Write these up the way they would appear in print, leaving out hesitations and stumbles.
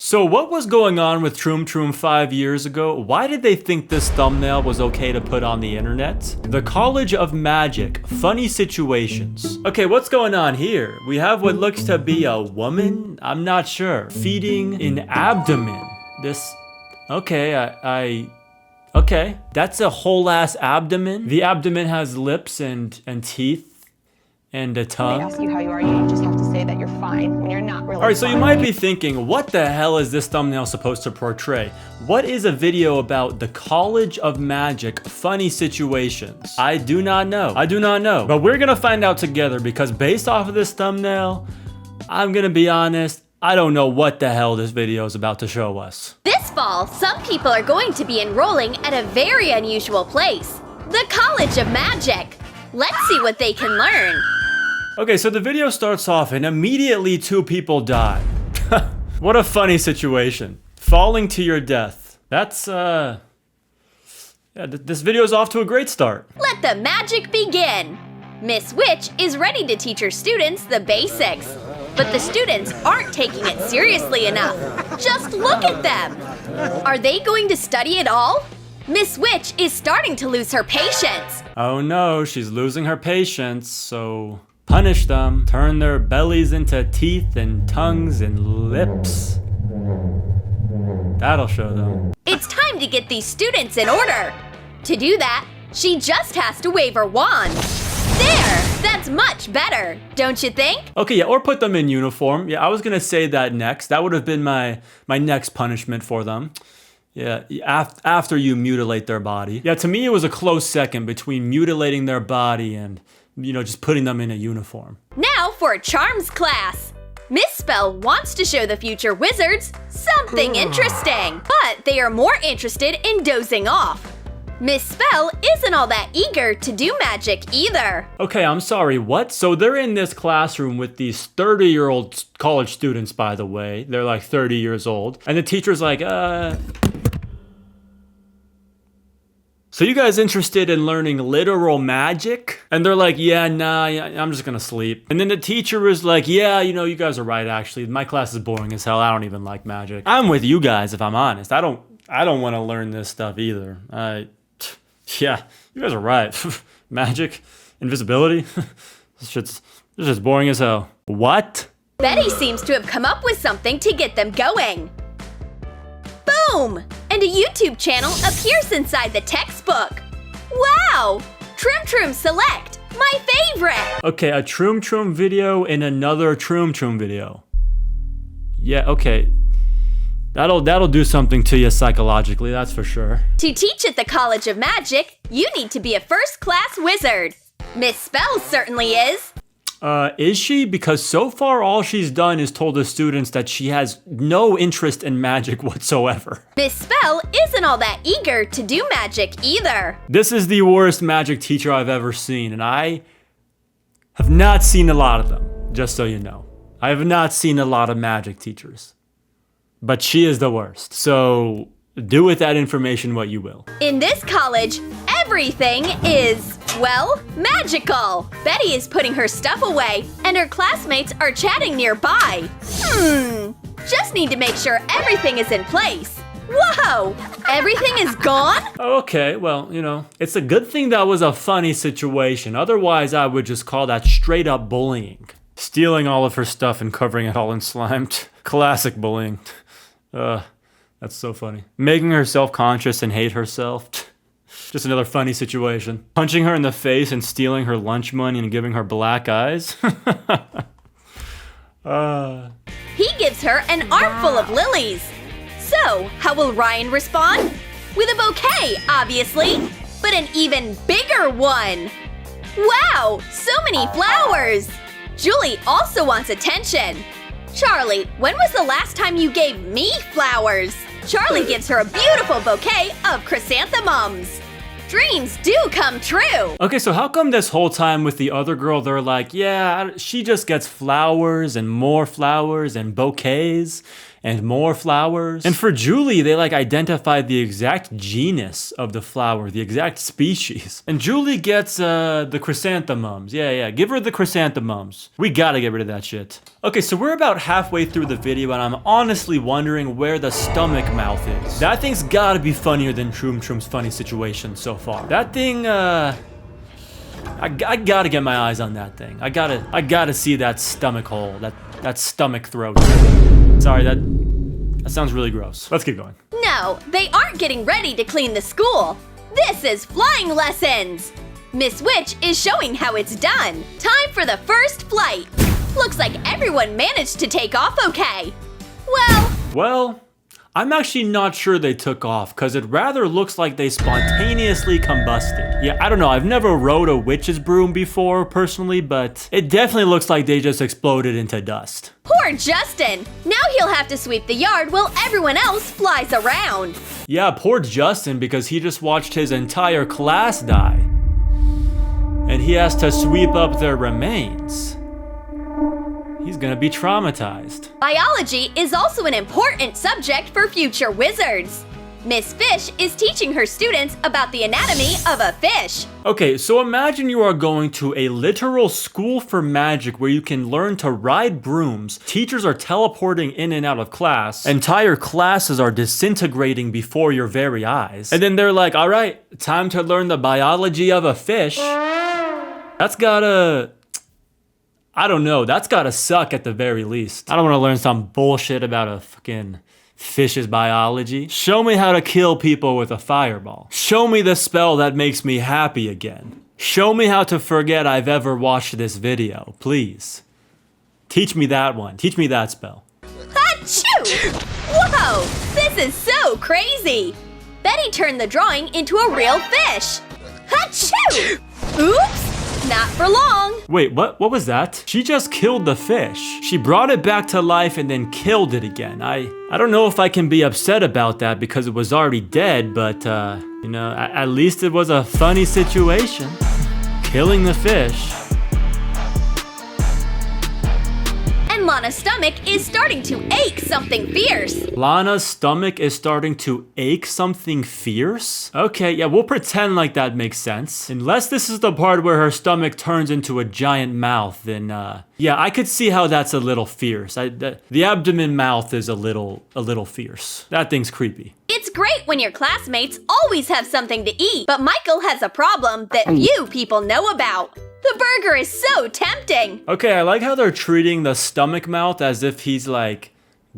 So what was going on with Troom Troom 5 years ago? Why did they think this thumbnail was okay to put on the internet? The College of Magic, funny situations. Okay, what's going on here? We have what looks to be a woman? I'm not sure. Feeding an abdomen. Okay, okay. That's a whole ass abdomen. The abdomen has lips and teeth. And a tongue. They ask you how you are, you just have to say that you're fine when you're not really. Alright, so you might be thinking, what the hell is this thumbnail supposed to portray? What is a video about the College of Magic funny situations? I do not know. But we're gonna find out together because based off of this thumbnail, I'm gonna be honest, I don't know what the hell this video is about to show us. This fall, some people are going to be enrolling at a very unusual place, the College of Magic. Let's see what they can learn. Okay, so the video starts off and immediately 2 people die. What a funny situation. Falling to your death. That's, yeah, this video is off to a great start. Let the magic begin. Miss Witch is ready to teach her students the basics. But the students aren't taking it seriously enough. Just look at them. Are they going to study at all? Miss Witch is starting to lose her patience. Oh no, she's losing her patience, so punish them. Turn their bellies into teeth and tongues and lips. That'll show them. It's time to get these students in order. To do that, she just has to wave her wand. There! That's much better, don't you think? Okay, yeah, or put them in uniform. Yeah, I was gonna say that next. That would have been my next punishment for them. Yeah, after you mutilate their body. Yeah, to me it was a close second between mutilating their body and, you know, just putting them in a uniform. Now for a charms class. Miss Spell wants to show the future wizards something interesting, but they are more interested in dozing off. Miss Spell isn't all that eager to do magic either. Okay, I'm sorry, what? So they're in this classroom with these 30-year-old college students, by the way. They're like 30 years old. And the teacher's like, so you guys interested in learning literal magic? And they're like, yeah, nah, I'm just gonna sleep. And then the teacher is like, yeah, you know, you guys are right, actually. My class is boring as hell. I don't even like magic. I'm with you guys, if I'm honest. I don't want to learn this stuff either. Yeah, you guys are right. Magic, invisibility, this shit's just boring as hell. What? Betty seems to have come up with something to get them going. Boom! And a YouTube channel appears inside the textbook. Wow! Troom Troom Select, my favorite! Okay, a Troom Troom video and another Troom Troom video. Yeah, okay. That'll do something to you psychologically, that's for sure. To teach at the College of Magic, you need to be a first-class wizard. Miss Spell certainly is. Is she? Because so far all she's done is told the students that she has no interest in magic whatsoever. Miss Spell isn't all that eager to do magic either. This is the worst magic teacher I've ever seen, and I have not seen a lot of them, just so you know. I have not seen a lot of magic teachers. But she is the worst, so do with that information what you will. In this college, everything is, well, magical. Betty is putting her stuff away, and her classmates are chatting nearby. Just need to make sure everything is in place. Whoa! Everything is gone? Okay, well, you know, it's a good thing that was a funny situation. Otherwise, I would just call that straight up bullying. Stealing all of her stuff and covering it all in slime. Classic bullying. That's so funny. Making her self-conscious and hate herself. Just another funny situation. Punching her in the face and stealing her lunch money and giving her black eyes. He gives her an armful of lilies. So, how will Ryan respond? With a bouquet, obviously, but an even bigger one. Wow, so many flowers. Julie also wants attention. Charlie, when was the last time you gave me flowers? Charlie gives her a beautiful bouquet of chrysanthemums. Dreams do come true. Okay, so how come this whole time with the other girl, they're like, yeah, she just gets flowers and more flowers and bouquets. and more flowers. And for Julie, they like identified the exact genus of the flower, the exact species. And Julie gets the chrysanthemums. Yeah, give her the chrysanthemums. We gotta get rid of that shit. Okay, so we're about halfway through the video and I'm honestly wondering where the stomach mouth is. That thing's gotta be funnier than Troom Troom's funny situation so far. That thing, I gotta get my eyes on that thing. I gotta see that stomach hole, that stomach throat. Sorry, that sounds really gross. Let's keep going. No, they aren't getting ready to clean the school. This is flying lessons. Miss Witch is showing how it's done. Time for the first flight. Looks like everyone managed to take off okay. Well, I'm actually not sure they took off because it rather looks like they spontaneously combusted. Yeah, I don't know. I've never rode a witch's broom before personally, but it definitely looks like they just exploded into dust. Poor Justin. Now he'll have to sweep the yard while everyone else flies around. Yeah, poor Justin because he just watched his entire class die. And he has to sweep up their remains. He's gonna be traumatized. Biology is also an important subject for future wizards. Miss Fish is teaching her students about the anatomy of a fish. Okay, so imagine you are going to a literal school for magic where you can learn to ride brooms. Teachers are teleporting in and out of class. Entire classes are disintegrating before your very eyes. And then they're like, all right, time to learn the biology of a fish. That's gotta... I don't know, that's gotta suck at the very least. I don't wanna learn some bullshit about a fucking fish's biology. Show me how to kill people with a fireball. Show me the spell that makes me happy again. Show me how to forget I've ever watched this video, please. Teach me that one, teach me that spell. Achoo! Whoa, this is so crazy. Betty turned the drawing into a real fish. Achoo! Oops! Not for long. Wait, what was that? She just killed the fish. She brought it back to life and then killed it again. I don't know if I can be upset about that because it was already dead, but you know, at least it was a funny situation. Killing the fish. And Lana's stomach is starting to ache something fierce. Lana's stomach is starting to ache something fierce? Okay, yeah, we'll pretend like that makes sense. Unless this is the part where her stomach turns into a giant mouth, then yeah, I could see how that's a little fierce. The abdomen mouth is a little fierce. That thing's creepy. It's great when your classmates always have something to eat, but Michael has a problem that few people know about. The burger is so tempting. Okay, I like how they're treating the stomach mouth as if he's like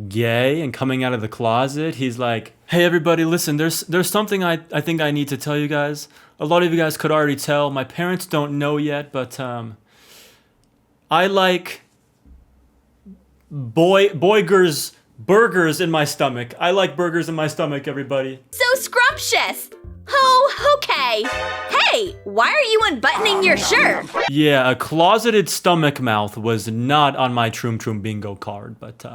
gay and coming out of the closet. He's like, hey everybody, listen, there's something I think I need to tell you guys. A lot of you guys could already tell. My parents don't know yet, but I like burgers in my stomach. I like burgers in my stomach, everybody. So scrumptious. Oh, okay. Hey, why are you unbuttoning your shirt? Yeah, a closeted stomach mouth was not on my Troom Troom bingo card, but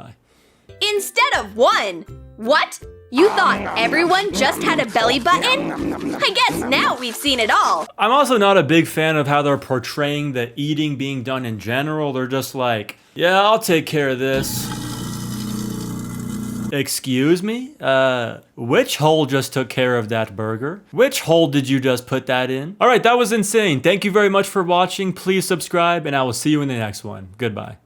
Instead of one. What? You thought everyone just had a belly button? I guess now we've seen it all. I'm also not a big fan of how they're portraying the eating being done in general. They're just like, yeah, I'll take care of this. Excuse me? Which hole just took care of that burger? Which hole did you just put that in? All right, that was insane. Thank you very much for watching. Please subscribe, and I will see you in the next one. Goodbye.